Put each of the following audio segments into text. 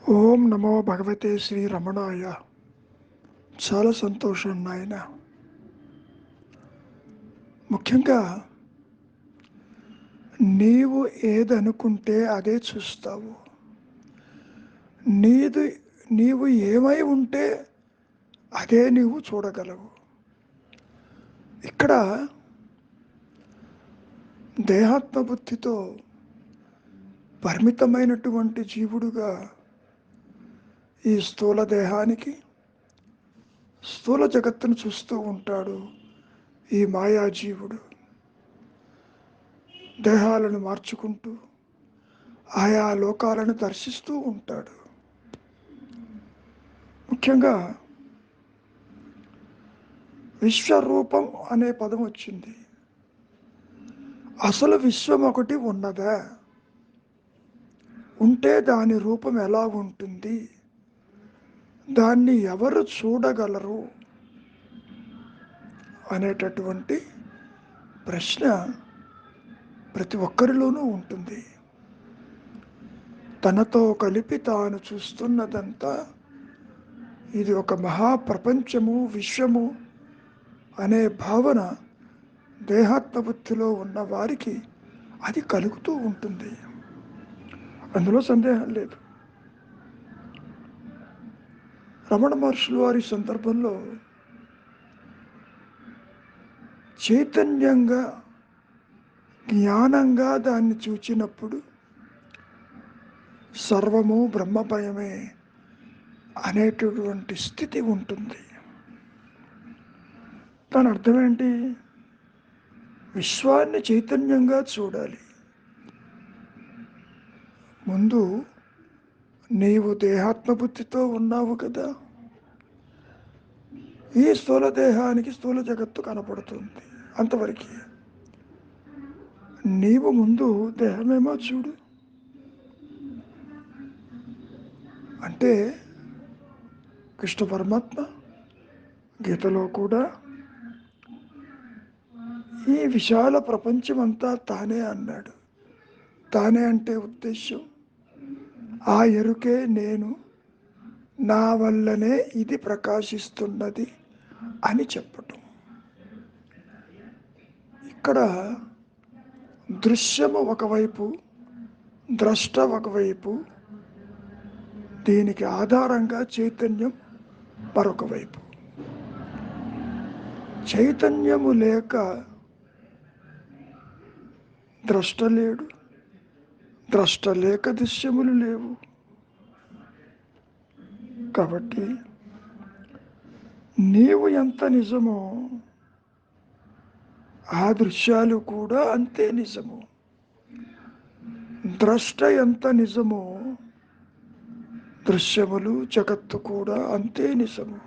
ఓం నమో భగవతే శ్రీ రమణాయ. చాలా సంతోషం నాయన. ముఖ్యంగా నీవు ఏదనుకుంటే అదే చూస్తావు. నీది నీవు ఏమై ఉంటే అదే నీవు చూడగలవు. ఇక్కడ దేహాత్మబుద్ధితో పరిమితమైనటువంటి జీవుడుగా ఈ స్థూల దేహానికి స్థూల జగత్తును చూస్తూ ఉంటాడు ఈ మాయాజీవుడు. దేహాలను మార్చుకుంటూ ఆయా లోకాలను దర్శిస్తూ ఉంటాడు. ముఖ్యంగా విశ్వరూపం అనే పదం వచ్చింది. అసలు విశ్వం ఒకటి ఉన్నదా? ఉంటే దాని రూపం ఎలా ఉంటుంది? దాన్ని ఎవరు చూడగలరు అనేటటువంటి ప్రశ్న ప్రతి ఒక్కరిలోనూ ఉంటుంది. తనతో కలిపి తాను చూస్తున్నదంతా ఇది ఒక మహాప్రపంచము, విశ్వము అనే భావన దేహాత్మబుద్ధిలో ఉన్న వారికి అది కలుగుతూ ఉంటుంది. అందులో సందేహం లేదు. రమణ మహర్షులు వారి సందర్భంలో చైతన్యంగా జ్ఞానంగా దాన్ని చూచినప్పుడు సర్వము బ్రహ్మమయమే అనేటటువంటి స్థితి ఉంటుంది. దాని అర్థం ఏంటి? విశ్వాన్ని చైతన్యంగా చూడాలి. ముందు నీవు దేహాత్మబుద్ధితో ఉన్నావు కదా, ఈ స్థూల దేహానికి స్థూల జగత్తు కనపడుతుంది. అంతవరకు నీవు ముందు దేహమేమో చూడు. అంటే కృష్ణ పరమాత్మ గీతలో కూడా ఈ విశాల ప్రపంచమంతా తానే అన్నాడు. తానే అంటే ఉద్దేశం ఆ ఎరుకే నేను, నా వల్లనే ఇది ప్రకాశిస్తున్నది అని చెప్పటం. ఇక్కడ దృశ్యము ఒకవైపు, ద్రష్ట ఒకవైపు, దీనికి ఆధారంగా చైతన్యం మరొక వైపు. చైతన్యము లేక ద్రష్ట లేడు, ద్రష్ట లేక దృశ్యములు లేవు. కాబట్టి నీవు ఎంత నిజమో ఆ దృశ్యాలు కూడా అంతే నిజము. ద్రష్ట ఎంత నిజమో దృశ్యములు జగత్తు కూడా అంతే నిజము.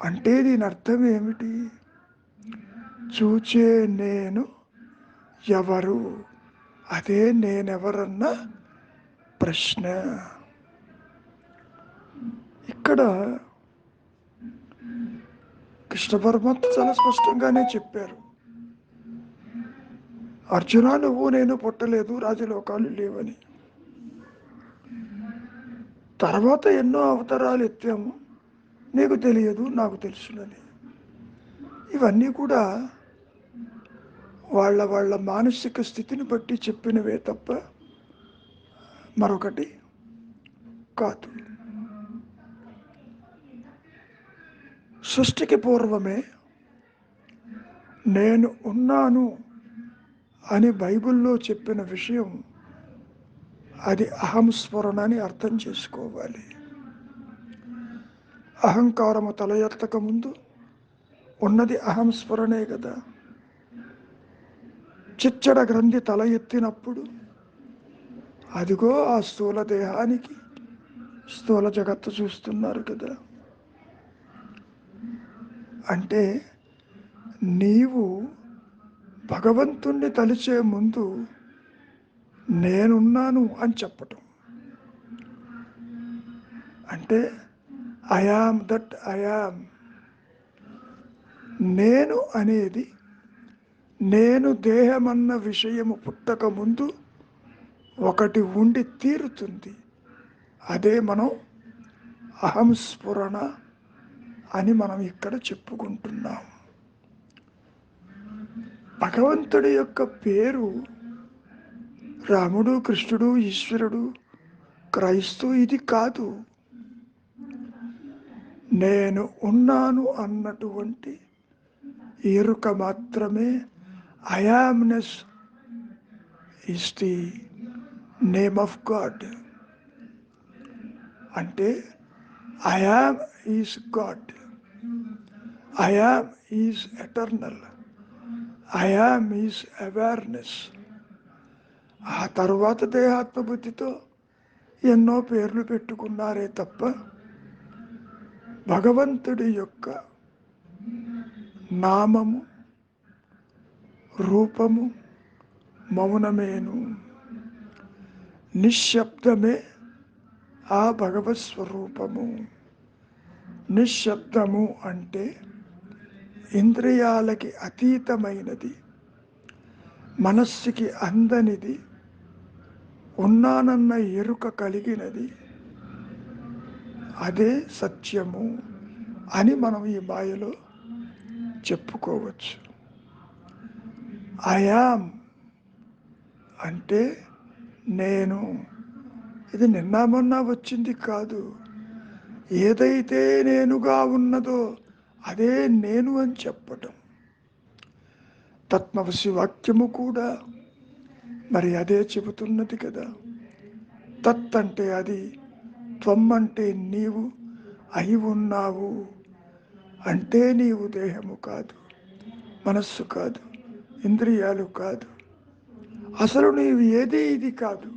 అంటే దీని అర్థం ఏమిటి? చూచే నేను ఎవరు, అదే నేనెవరన్న ప్రశ్న. ఇక్కడ కృష్ణ పరమాత్మ చాలా స్పష్టంగానే చెప్పారు. అర్జున, నువ్వు నేను పుట్టలేదు, రాజలోకాలు లేవని. తర్వాత ఎన్నో అవతారాలు ఎత్తాము, నీకు తెలియదు, నాకు తెలుసునని. ఇవన్నీ కూడా వాళ్ళ మానసిక స్థితిని బట్టి చెప్పినవే తప్ప మరొకటి కాదు. సృష్టికి పూర్వమే నేను ఉన్నాను అని బైబిల్లో చెప్పిన విషయం, అది అహంస్ఫురణ అని అర్థం చేసుకోవాలి. అహంకారము తల ఎత్తక ముందు ఉన్నది అహంస్ఫురణే కదా. చిచ్చడ గ్రంథి తల ఎత్తినప్పుడు అదిగో ఆ స్థూల దేహానికి స్థూల జగత్తు చూస్తున్నారు కదా. అంటే నీవు భగవంతుణ్ణి తలిచే ముందు నేనున్నాను అని చెప్పటం. అంటే I am that I am. నేను అనేది నేను దేహమన్న విషయము పుట్టక ముందు ఒకటి ఉండి తీరుతుంది. అదే మనం అహంస్ఫురణ అని మనం ఇక్కడ చెప్పుకుంటున్నాం. భగవంతుడి యొక్క పేరు రాముడు, కృష్ణుడు, ఈశ్వరుడు, క్రైస్తు ఇది కాదు. నేను ఉన్నాను అన్నటువంటి ఎరుక మాత్రమే. I amness is the name of God. అంటే I am is God, I am is eternal, I am is awareness. ఆ తరువాత దేహాత్మబుద్ధితో ఎన్నో పేర్లు పెట్టుకున్నారే తప్ప భగవంతుడి యొక్క నామము, రూపము మౌనమేను. నిశ్శబ్దమే ఆ భగవత్ స్వరూపము. నిశ్శబ్దము అంటే ఇంద్రియాలకి అతీతమైనది, మనస్సుకి అందనిది, ఉన్నానన్న ఎరుక కలిగినది. అదే సత్యము అని మనం ఈ మాయలో చెప్పుకోవచ్చు. ఐయామ్ అంటే నేను. ఇది నిన్న మొన్న వచ్చింది కాదు. ఏదైతే నేనుగా ఉన్నదో అదే నేను అని చెప్పటం. తత్మవసి వాక్యము కూడా మరి అదే చెబుతున్నది కదా. తత్ అంటే అది, త్వం అంటే నీవు అయి ఉన్నావు. అంటే నీవు దేహము కాదు, మనస్సు కాదు, ఇంద్రియాలు కాదు. అసలు నీవు ఏది ఇది కాదు.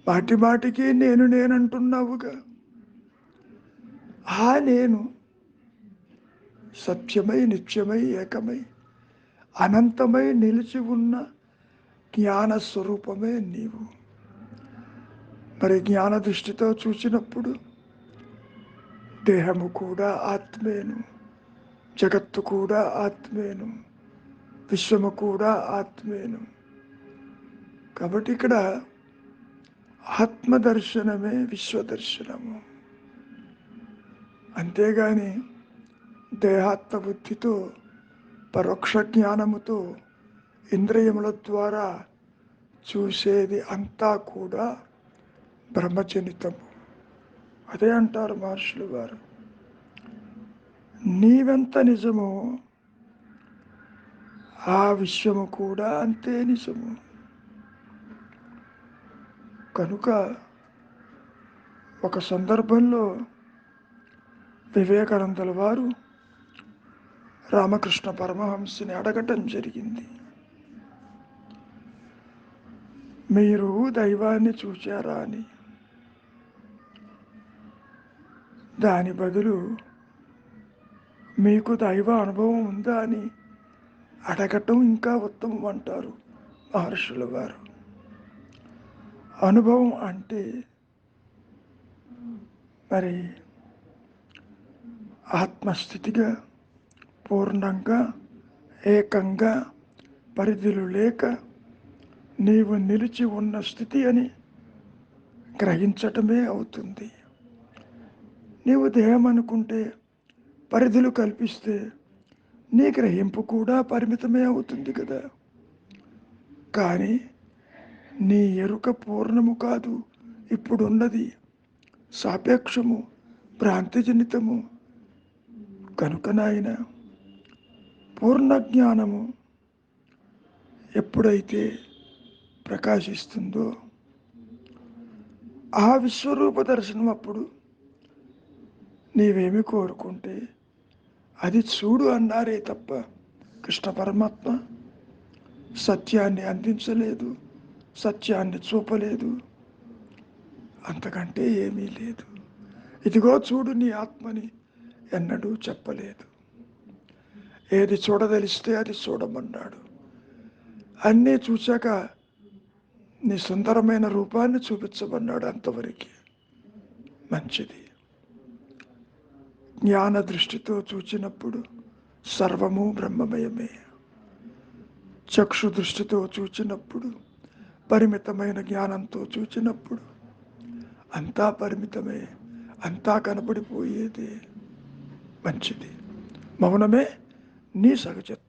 మాటి మాటికి నేను నేనంటున్నావుగా. ఆ నేను సత్యమై, నిత్యమై, ఏకమై, అనంతమై నిలిచి ఉన్న జ్ఞాన స్వరూపమే నీవు. మరి జ్ఞాన దృష్టితో చూసినప్పుడు దేహము కూడా ఆత్మేను, జగత్తు కూడా ఆత్మేను, విశ్వము కూడా ఆత్మేను. కాబట్టి ఇక్కడ ఆత్మదర్శనమే విశ్వదర్శనము. అంతేగాని దేహాత్మ బుద్ధితో, పరోక్ష జ్ఞానముతో, ఇంద్రియముల ద్వారా చూసేది అంతా కూడా బ్రహ్మజనితము. అదే అంటారు మహర్షులు వారు, నీవెంత నిజమో ఆ విశ్వము కూడా అంతే నిజము. కనుక ఒక సందర్భంలో వివేకానందుల వారు రామకృష్ణ పరమహంసని అడగటం జరిగింది, మీరు దైవాన్ని చూచారా అని. దాని బదులు మీకు దైవ అనుభవం ఉందా అని అడగటం ఇంకా ఉత్తమం అంటారు మహర్షుల వారు. అనుభవం అంటే మరి ఆత్మస్థితిగా, పూర్ణంగా, ఏకంగా, పరిధులు లేక నీవు నిలిచి ఉన్న స్థితి అని గ్రహించటమే అవుతుంది. నీవు దేహం అనుకుంటే, పరిధులు కల్పిస్తే నీ గ్రహింపు కూడా పరిమితమే అవుతుంది కదా. కానీ నీ ఎరుక పూర్ణము కాదు, ఇప్పుడున్నది సాపేక్షము, భ్రాంతిజనితము. కనుక నాయన, పూర్ణ జ్ఞానము ఎప్పుడైతే ప్రకాశిస్తుందో ఆ విశ్వరూప దర్శనం అప్పుడు నీవేమి కోరుకుంటే అది చూడు అన్నారే తప్ప కృష్ణ పరమాత్మ సత్యాన్ని అందించలేదు, సత్యాన్ని చూపలేదు. అంతకంటే ఏమీ లేదు. ఇదిగో చూడు నీ ఆత్మని ఎన్నడూ చెప్పలేదు. ఏది చూడదలిస్తే అది చూడమన్నాడు. అన్నీ చూశాక నీ సుందరమైన రూపాన్ని చూపించమన్నాడు. అంతవరకు మంచిది. జ్ఞాన దృష్టితో చూచినప్పుడు సర్వము బ్రహ్మమయమే. చక్షు దృష్టితో చూచినప్పుడు, పరిమితమైన జ్ఞానంతో చూచినప్పుడు అంతా పరిమితమే, అంతా కనపడిపోయేదే. మంచిది. మౌనమే నీ సహజత్వం.